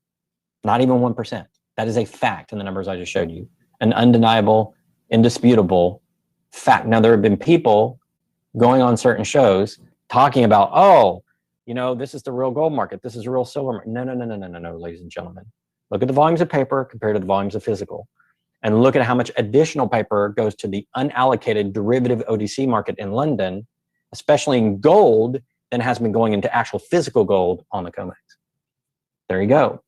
Not even 1%. That is a fact in the numbers I just showed you. An undeniable, indisputable fact. Now, there have been people going on certain shows talking about, oh, you know, this is the real gold market. This is a real silver market. No, ladies and gentlemen. Look at the volumes of paper compared to the volumes of physical. And look at how much additional paper goes to the unallocated derivative OTC market in London, especially in gold, than has been going into actual physical gold on the COMEX. There you go.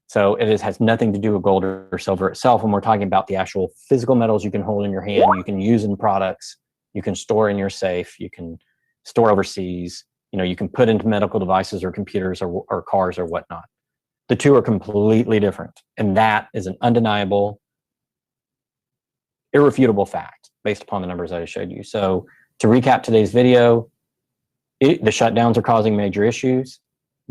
So it has nothing to do with gold or silver itself. When we're talking about the actual physical metals you can hold in your hand, you can use in products, you can store in your safe, you can store overseas, you know, you can put into medical devices or computers or cars or whatnot. The two are completely different. And that is an undeniable, irrefutable fact based upon the numbers I just showed you. So to recap today's video, the shutdowns are causing major issues.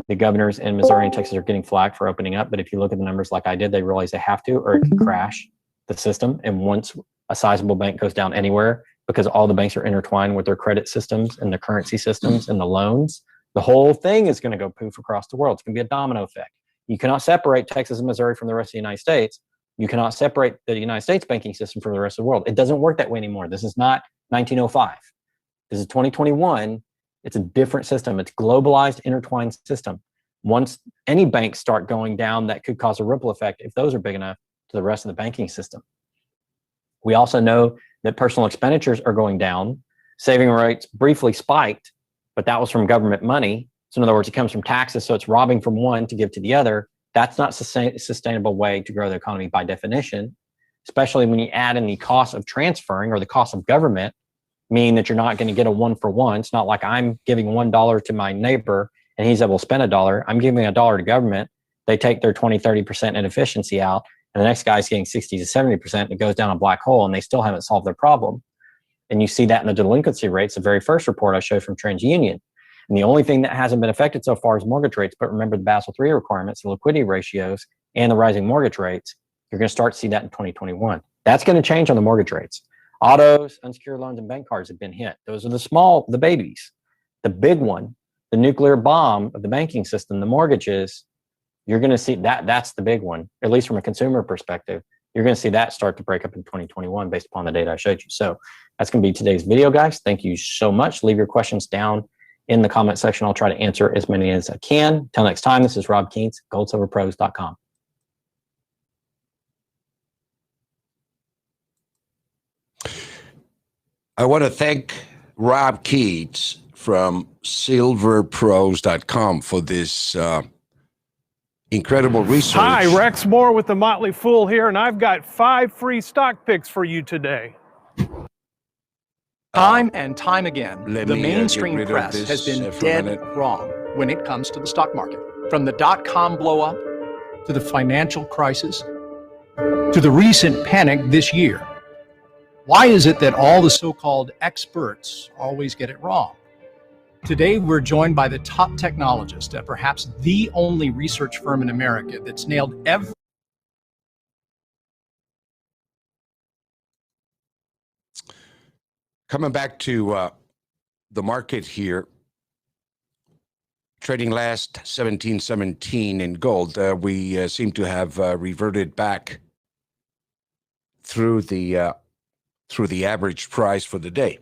The governors in Missouri and Texas are getting flack for opening up. But if you look at the numbers like I did, they realize they have to, or it can crash the system. And once a sizable bank goes down anywhere, because all the banks are intertwined with their credit systems and the currency systems and the loans, the whole thing is going to go poof across the world. It's going to be a domino effect. You cannot separate Texas and Missouri from the rest of the United States. You cannot separate the United States banking system from the rest of the world. It doesn't work that way anymore. This is not 1905. This is 2021. It's a different system. It's globalized, intertwined system. Once any banks start going down, that could cause a ripple effect if those are big enough to the rest of the banking system. We also know that personal expenditures are going down. Saving rates briefly spiked, but that was from government money. So in other words, it comes from taxes, so it's robbing from one to give to the other. That's not a sustainable way to grow the economy by definition, especially when you add in the cost of transferring or the cost of government, meaning that you're not going to get a one for one. It's not like I'm giving $1 to my neighbor and he's able to spend $1. I'm giving $1 to government. They take their 20-30% inefficiency out, and the next guy's getting 60 to 70%, and it goes down a black hole, and they still haven't solved their problem. And you see that in the delinquency rates, the very first report I showed from TransUnion. And the only thing that hasn't been affected so far is mortgage rates. But remember the Basel III requirements, the liquidity ratios, and the rising mortgage rates. You're going to start to see that in 2021. That's going to change on the mortgage rates. Autos, unsecured loans, and bank cards have been hit. Those are the babies. The big one, the nuclear bomb of the banking system, the mortgages, you're going to see that. That's the big one, at least from a consumer perspective. You're going to see that start to break up in 2021 based upon the data I showed you. So that's going to be today's video, guys. Thank you so much. Leave your questions down in the comment section. I'll try to answer as many as I can. Till next time, this is Rob Keats, goldsilverpros.com. I want to thank Rob Keats from silverpros.com for this incredible research. Hi, Rex Moore with the Motley Fool here, and I've got 5 free stock picks for you today. Time and time again, Let the me, mainstream get rid of press this, has been for a dead minute. wrong when it comes to the stock market. From the dot-com blow-up to the financial crisis to the recent panic this year. Why is it that all the so-called experts always get it wrong? Today, we're joined by the top technologist at perhaps the only research firm in America that's nailed every Coming back to the market here, trading last 1717 in gold, we seem to have reverted back through the average price for the day.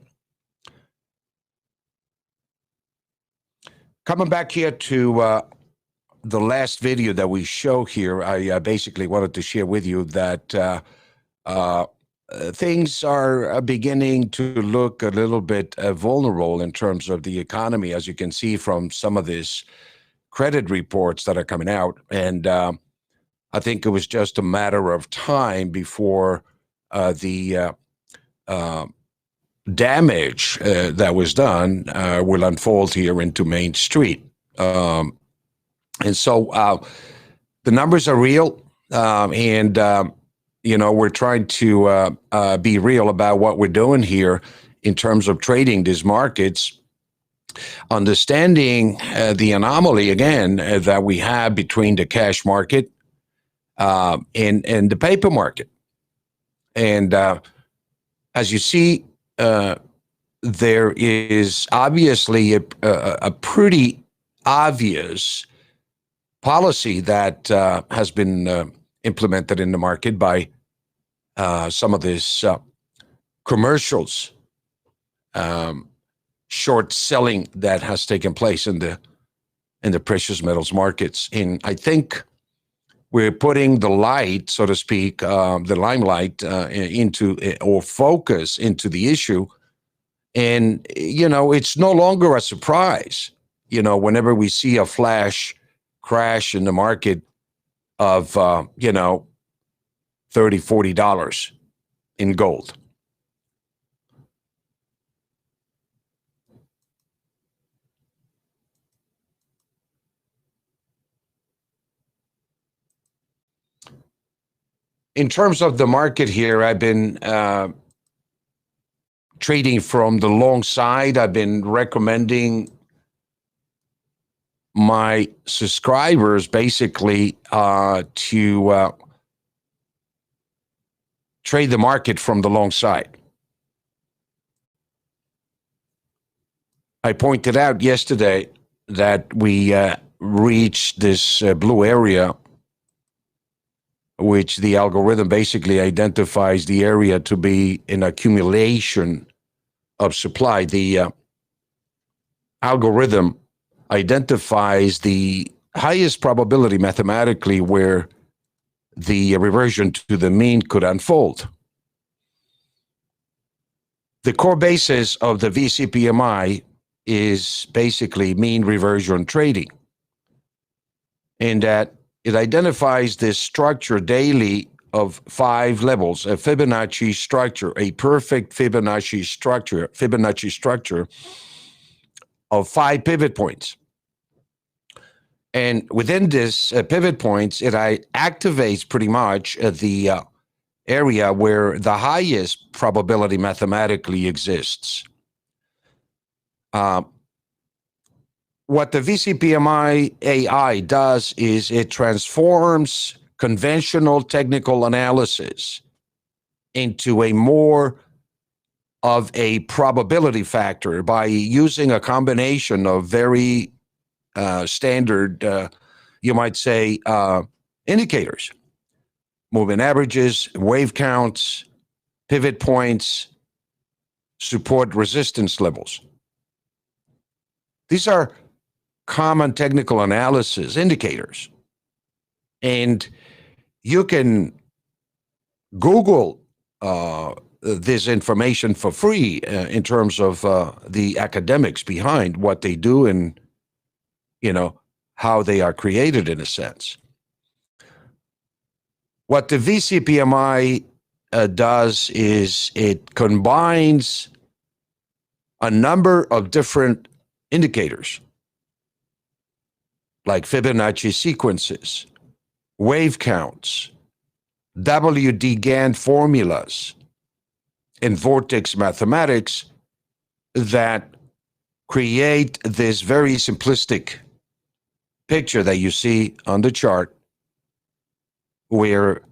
Coming back here to the last video that we show here, I basically wanted to share with you that things are beginning to look a little bit vulnerable in terms of the economy, as you can see from some of this credit reports that are coming out, and I think it was just a matter of time before the damage that was done will unfold here into Main Street. And so the numbers are real, and we're trying to be real about what we're doing here in terms of trading these markets, understanding the anomaly again that we have between the cash market and the paper market. And as you see, there is obviously a pretty obvious policy that has been implemented in the market by some of these commercials, short selling that has taken place in the precious metals markets. And I think we're putting the light, so to speak, the limelight into, or focus into the issue. And, it's no longer a surprise, whenever we see a flash crash in the market of, $30, $40 in gold. In terms of the market here, I've been trading from the long side. I've been recommending my subscribers basically to trade the market from the long side. I pointed out yesterday that we reached this blue area, which the algorithm basically identifies the area to be an accumulation of supply. The algorithm identifies the highest probability mathematically where the reversion to the mean could unfold. The core basis of the VCPMI is basically mean reversion trading, in that it identifies this structure daily of 5 levels, a Fibonacci structure, a perfect Fibonacci structure of 5 pivot points. And within this pivot points, it activates pretty much the area where the highest probability mathematically exists. What the VCPMI AI does is it transforms conventional technical analysis into a more of a probability factor by using a combination of very standard, you might say, indicators, moving averages, wave counts, pivot points, support resistance levels. These are common technical analysis indicators. And you can Google this information for free in terms of the academics behind what they do and, how they are created in a sense. What the VCPMI does is it combines a number of different indicators, like Fibonacci sequences, wave counts, WD Gantt formulas, and vortex mathematics that create this very simplistic picture that you see on the chart, where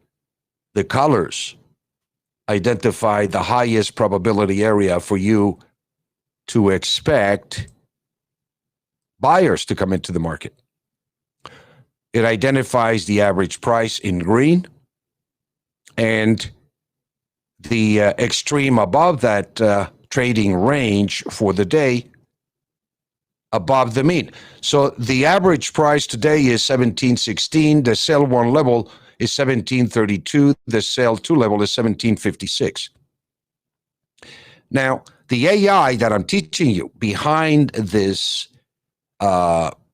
the colors identify the highest probability area for you to expect buyers to come into the market. It identifies the average price in green and the extreme above that trading range for the day above the mean. So the average price today is 1716. The sell 1 level is 1732. The sell 2 level is 1756. Now, the AI that I'm teaching you behind this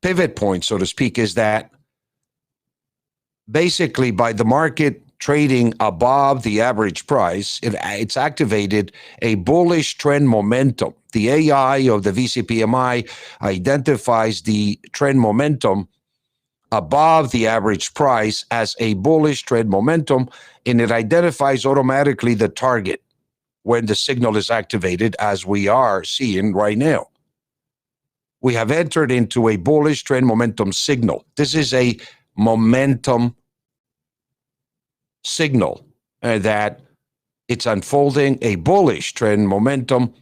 pivot point, so to speak, is that basically by the market trading above the average price, it's activated a bullish trend momentum. The AI of the VCPMI identifies the trend momentum above the average price as a bullish trend momentum, and it identifies automatically the target when the signal is activated, as we are seeing right now. We have entered into a bullish trend momentum signal. This is a momentum signal that it's unfolding a bullish trend momentum,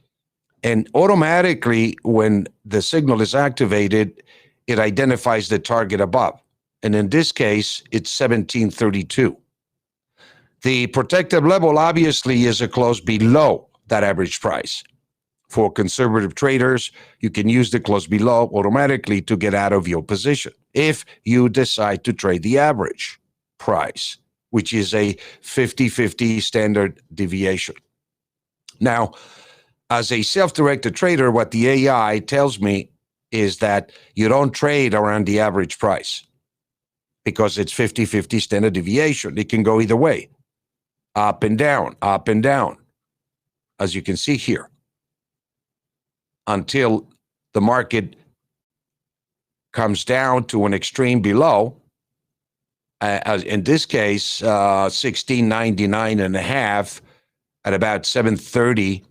and automatically when the signal is activated, it identifies the target above. And in this case, it's 1732. The protective level obviously is a close below that average price. For conservative traders, you can use the close below automatically to get out of your position if you decide to trade the average price, which is a 50-50 standard deviation. Now, as a self-directed trader, what the AI tells me is that you don't trade around the average price because it's 50-50 standard deviation. It can go either way, up and down, as you can see here, until the market comes down to an extreme below, as in this case, 1699 and a half at about 7:30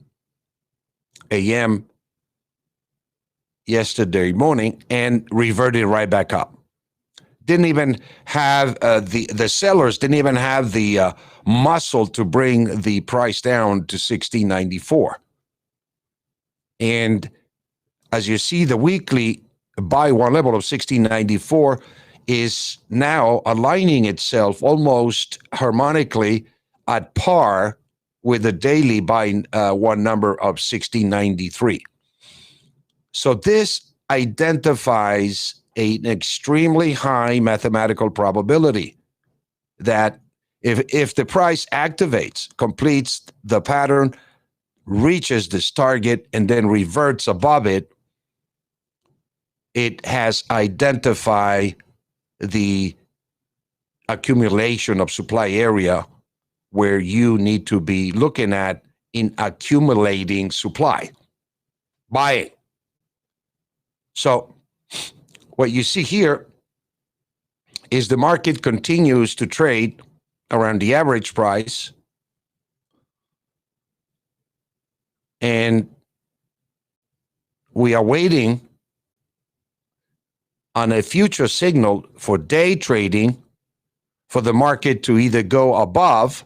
a.m. yesterday morning, and reverted right back up. Didn't even have the sellers didn't even have the muscle to bring the price down to 1694. And as you see, the weekly buy one level of 1694 is now aligning itself almost harmonically at par with the daily buy one number of 1693. So this identifies an extremely high mathematical probability that if the price activates, completes the pattern, reaches this target, and then reverts above it, it has identified the accumulation of supply area where you need to be looking at in accumulating supply, buying. So what you see here is the market continues to trade around the average price, and we are waiting on a future signal for day trading for the market to either go above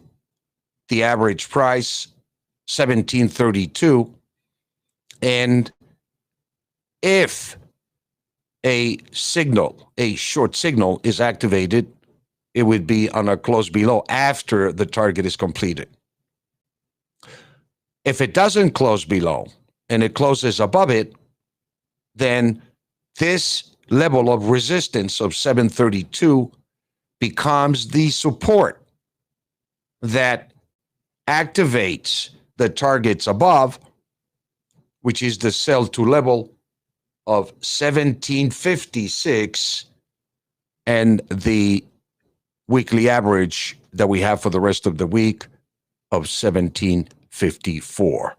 the average price, 1732, and if a signal, a short signal is activated, it would be on a close below after the target is completed. If it doesn't close below and it closes above it, then this level of resistance of 732 becomes the support that activates the targets above, which is the sell to level of 1756 and the weekly average that we have for the rest of the week of 1754.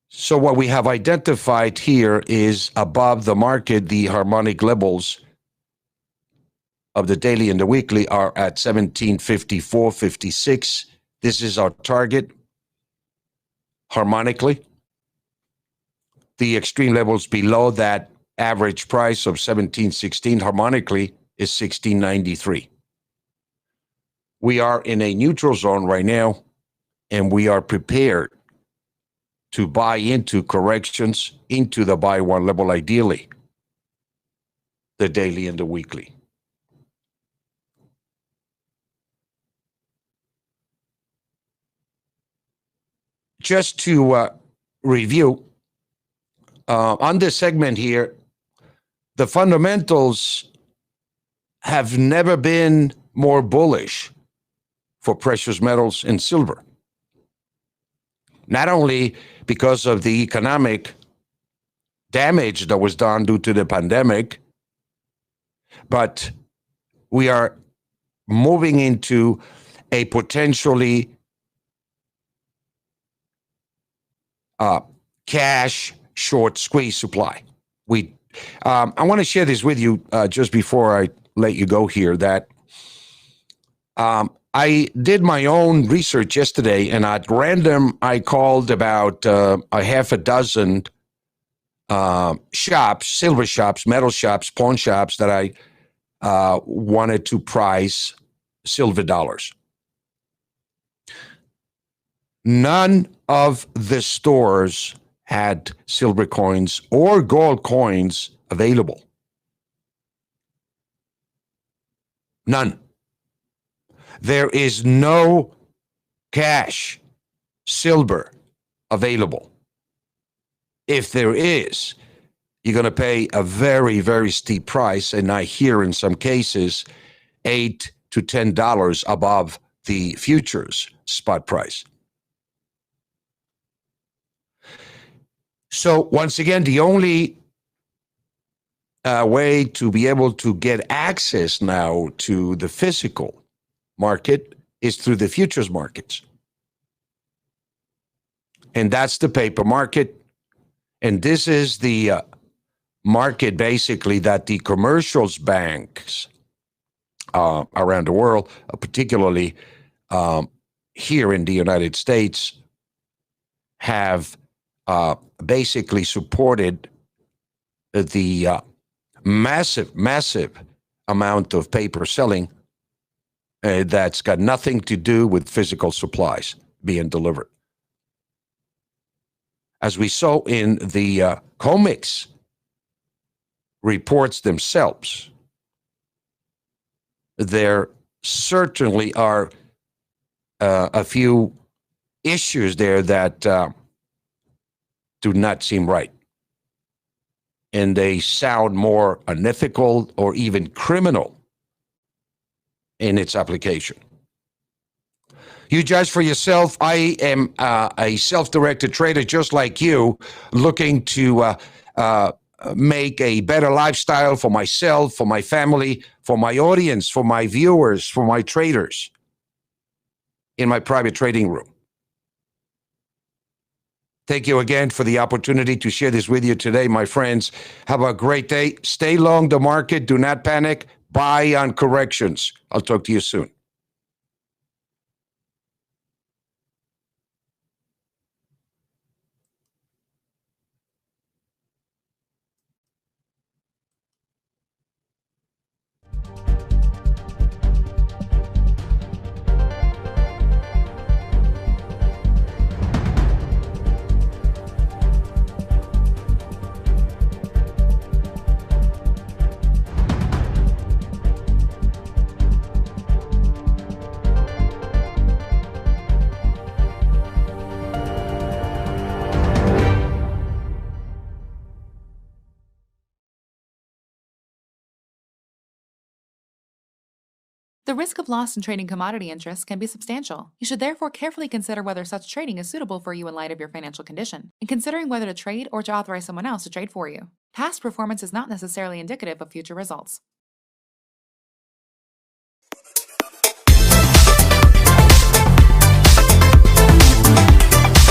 So what we have identified here is above the market, the harmonic levels of the daily and the weekly are at 1754.56. This is our target harmonically. The extreme levels below that average price of 1716 harmonically is 1693. We are in a neutral zone right now, and we are prepared to buy into corrections into the buy one level, ideally, the daily and the weekly. Just to review, on this segment here, the fundamentals have never been more bullish for precious metals and silver. Not only because of the economic damage that was done due to the pandemic, but we are moving into a potentially cash short squeeze supply. I want to share this with you just before I let you go here, that I did my own research yesterday, and at random, I called about a half a dozen shops, silver shops, metal shops, pawn shops that I wanted to price silver dollars. None of the stores had silver coins or gold coins available. None. There is no cash silver available. If there is, you're going to pay a very, very steep price, and I hear in some cases $8 to $10 above the futures spot price. So once again, the only way to be able to get access now to the physical market is through the futures markets. And that's the paper market. And this is the market basically that the commercials banks around the world, particularly here in the United States, have basically supported the massive amount of paper selling that's got nothing to do with physical supplies being delivered. As we saw in the COMEX reports themselves, there certainly are a few issues there that do not seem right. And they sound more unethical or even criminal in its application. You judge for yourself. I am a self-directed trader just like you, looking to make a better lifestyle for myself, for my family, for my audience, for my viewers, for my traders in my private trading room. Thank you again for the opportunity to share this with you today, my friends. Have a great day. Stay long the market. Do not panic. Buy on corrections. I'll talk to you soon. The risk of loss in trading commodity interests can be substantial. You should therefore carefully consider whether such trading is suitable for you in light of your financial condition, and considering whether to trade or to authorize someone else to trade for you. Past performance is not necessarily indicative of future results.